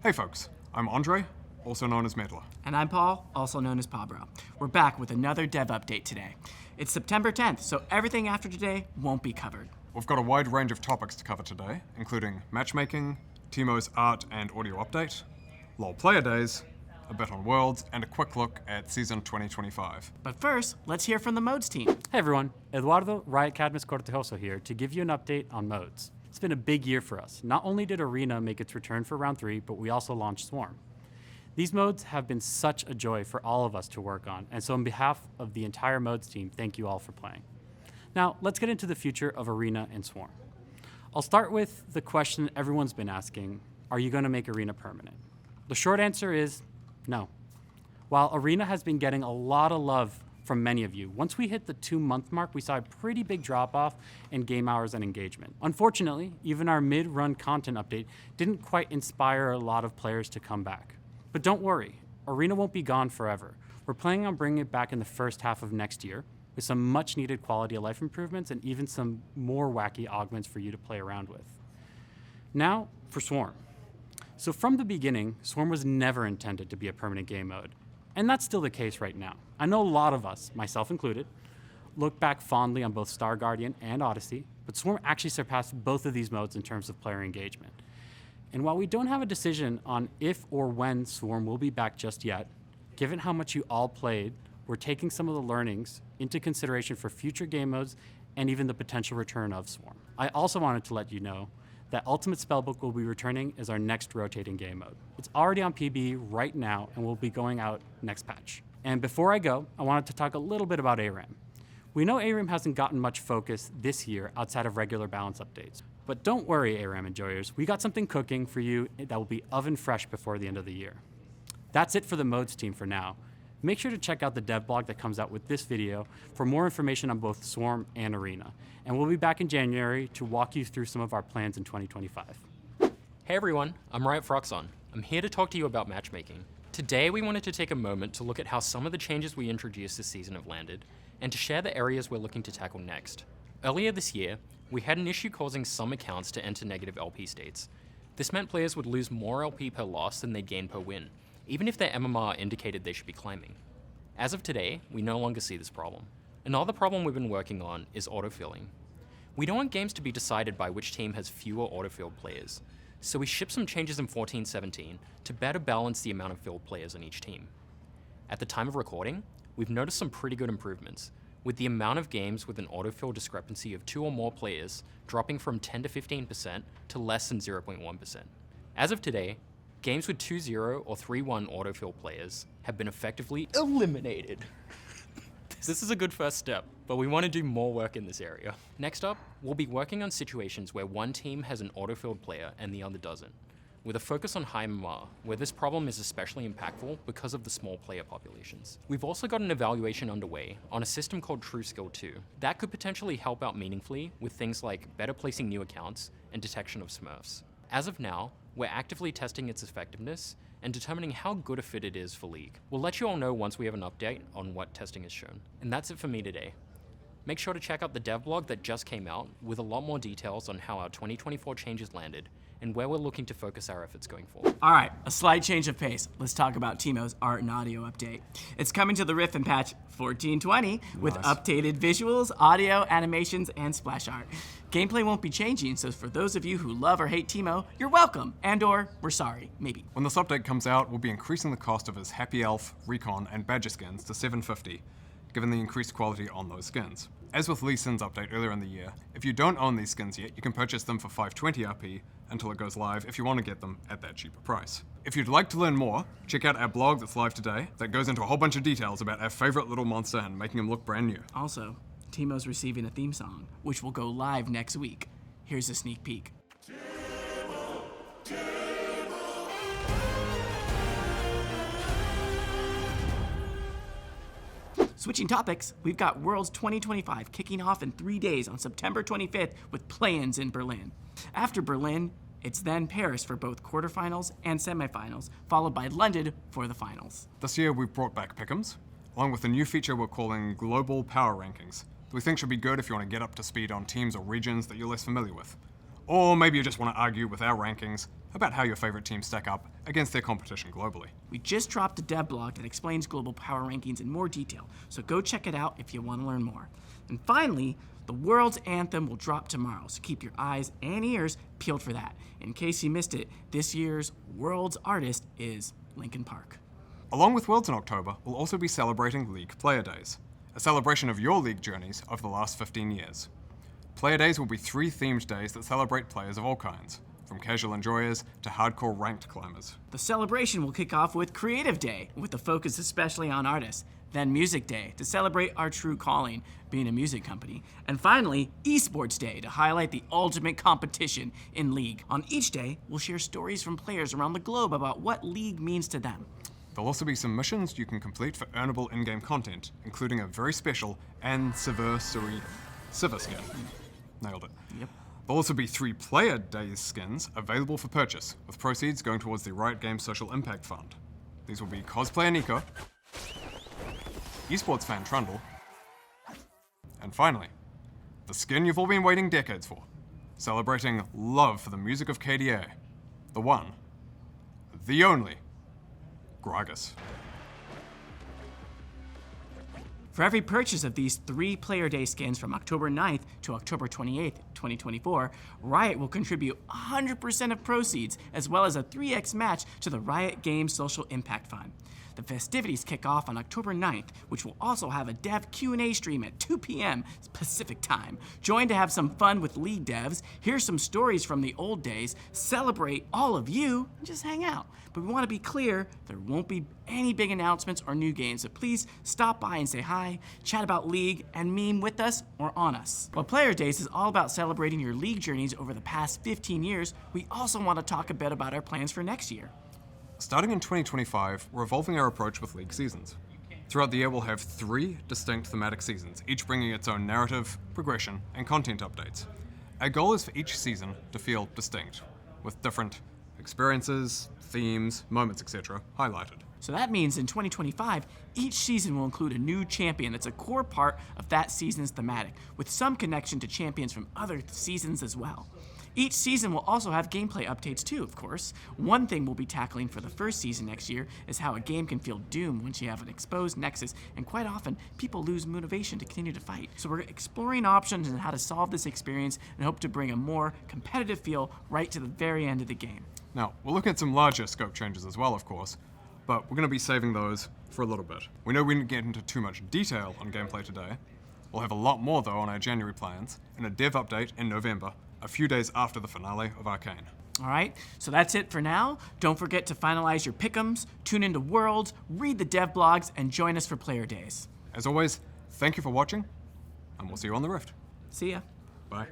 Hey folks, I'm Andre, also known as Meddler. And I'm Paul, also known as Pabro. We're back with another dev update today. It's September 10th, so everything after today won't be covered. We've got a wide range of topics to cover today, including matchmaking, Teemo's art and audio update, LoL player days, a bit on Worlds, and a quick look at Season 2025. But first, let's hear from the modes team. Hey everyone, Eduardo Riot Cadmus Cortejoso here to give you an update on modes. It's been a big year for us. Not only did Arena make its return for round 3, but we also launched Swarm. These modes have been such a joy for all of us to work on, and so on behalf of the entire modes team, thank you all for playing. Now, let's get into the future of Arena and Swarm. I'll start with the question everyone's been asking, are you going to make Arena permanent? The short answer is no. While Arena has been getting a lot of love from many of you, once we hit the 2-month mark, we saw a pretty big drop-off in game hours and engagement. Unfortunately, even our mid-run content update didn't quite inspire a lot of players to come back. But don't worry, Arena won't be gone forever. We're planning on bringing it back in the first half of next year with some much needed quality of life improvements and even some more wacky augments for you to play around with. Now for Swarm. So from the beginning, Swarm was never intended to be a permanent game mode. And that's still the case right now. I know a lot of us, myself included, look back fondly on both Star Guardian and Odyssey, but Swarm actually surpassed both of these modes in terms of player engagement. And while we don't have a decision on if or when Swarm will be back just yet, given how much you all played, we're taking some of the learnings into consideration for future game modes and even the potential return of Swarm. I also wanted to let you know that Ultimate Spellbook will be returning as our next rotating game mode. It's already on PB right now and will be going out next patch. And before I go, I wanted to talk a little bit about ARAM. We know ARAM hasn't gotten much focus this year outside of regular balance updates. But don't worry, ARAM enjoyers, we got something cooking for you that will be oven fresh before the end of the year. That's it for the modes team for now. Make sure to check out the dev blog that comes out with this video for more information on both Swarm and Arena. And we'll be back in January to walk you through some of our plans in 2025. Hey everyone, I'm Phroxzon. I'm here to talk to you about matchmaking. Today we wanted to take a moment to look at how some of the changes we introduced this season have landed, and to share the areas we're looking to tackle next. Earlier this year, we had an issue causing some accounts to enter negative LP states. This meant players would lose more LP per loss than they'd gain per win, even if their MMR indicated they should be climbing. As of today, we no longer see this problem. Another problem we've been working on is autofilling. We don't want games to be decided by which team has fewer autofilled players, so we shipped some changes in 14-17 to better balance the amount of filled players on each team. At the time of recording, we've noticed some pretty good improvements, with the amount of games with an autofill discrepancy of 2 or more players dropping from 10 to 15% to less than 0.1%. As of today, games with 2-0 or 3-1 autofill players have been effectively eliminated. This is a good first step, but we want to do more work in this area. Next up, we'll be working on situations where one team has an autofilled player and the other doesn't, with a focus on high MMR, where this problem is especially impactful because of the small player populations. We've also got an evaluation underway on a system called True Skill 2 that could potentially help out meaningfully with things like better placing new accounts and detection of smurfs. As of now, we're actively testing its effectiveness and determining how good a fit it is for League. We'll let you all know once we have an update on what testing has shown. And that's it for me today. Make sure to check out the dev blog that just came out with a lot more details on how our 2024 changes landed and where we're looking to focus our efforts going forward. All right, a slight change of pace. Let's talk about Teemo's art and audio update. It's coming to the Rift in patch 1420 with updated visuals, audio, animations, and splash art. Gameplay won't be changing, so for those of you who love or hate Teemo, you're welcome, and/or we're sorry, maybe. When this update comes out, we'll be increasing the cost of his Happy Elf, Recon, and Badger skins to $750, given the increased quality on those skins. As with Lee Sin's update earlier in the year, if you don't own these skins yet, you can purchase them for 520 RP until it goes live if you want to get them at that cheaper price. If you'd like to learn more, check out our blog that's live today that goes into a whole bunch of details about our favorite little monster and making him look brand new. Also, Teemo's receiving a theme song, which will go live next week. Here's a sneak peek. Switching topics, we've got Worlds 2025 kicking off in 3 days on September 25th with play-ins in Berlin. After Berlin, it's then Paris for both quarterfinals and semifinals, followed by London for the finals. This year we've brought back pick'ems, along with a new feature we're calling Global Power Rankings, that we think should be good if you want to get up to speed on teams or regions that you're less familiar with. Or maybe you just want to argue with our rankings about how your favorite teams stack up against their competition globally. We just dropped a dev blog that explains global power rankings in more detail, so go check it out if you want to learn more. And finally, the world's anthem will drop tomorrow, so keep your eyes and ears peeled for that. In case you missed it, this year's world's artist is Linkin Park. Along with Worlds in October, we'll also be celebrating League Player Days, a celebration of your League journeys over the last 15 years. Player Days will be 3 themed days that celebrate players of all kinds, from casual enjoyers to hardcore ranked climbers. The celebration will kick off with Creative Day, with a focus especially on artists. Then Music Day, to celebrate our true calling, being a music company. And finally, Esports Day, to highlight the ultimate competition in League. On each day, we'll share stories from players around the globe about what League means to them. There'll also be some missions you can complete for earnable in-game content, including a very special anniversary Sivir skin. Nailed it. Yep. There'll also be 3 Player Days skins available for purchase, with proceeds going towards the Riot Games Social Impact Fund. These will be Cosplayer Nico, Esports Fan Trundle, and finally, the skin you've all been waiting decades for, celebrating love for the music of KDA, the one, the only, Gragas. For every purchase of these 3 Player Day skins from October 9th to October 28th, 2024, Riot will contribute 100% of proceeds, as well as a 3x match to the Riot Games Social Impact Fund. The festivities kick off on October 9th, which will also have a dev Q&A stream at 2 p.m. Pacific time. Join to have some fun with League devs, hear some stories from the old days, celebrate all of you, and just hang out. But we want to be clear, there won't be any big announcements or new games, so please stop by and say hi, chat about League, and meme with us or on us. While Player Days is all about celebrating your League journeys over the past 15 years, we also want to talk a bit about our plans for next year. Starting in 2025, we're evolving our approach with League seasons. Throughout the year, we'll have 3 distinct thematic seasons, each bringing its own narrative, progression, and content updates. Our goal is for each season to feel distinct, with different experiences, themes, moments, etc. highlighted. So that means in 2025, each season will include a new champion that's a core part of that season's thematic, with some connection to champions from other seasons as well. Each season will also have gameplay updates too, of course. One thing we'll be tackling for the first season next year is how a game can feel doomed once you have an exposed nexus, and quite often, people lose motivation to continue to fight. So we're exploring options on how to solve this experience and hope to bring a more competitive feel right to the very end of the game. Now, we're looking at some larger scope changes as well, of course, but we're going to be saving those for a little bit. We know we didn't get into too much detail on gameplay today. We'll have a lot more, though, on our January plans, and a dev update in November, a few days after the finale of Arcane. All right, so that's it for now. Don't forget to finalize your pick'ems, tune into Worlds, read the dev blogs, and join us for Player Days. As always, thank you for watching, and we'll see you on the Rift. See ya. Bye.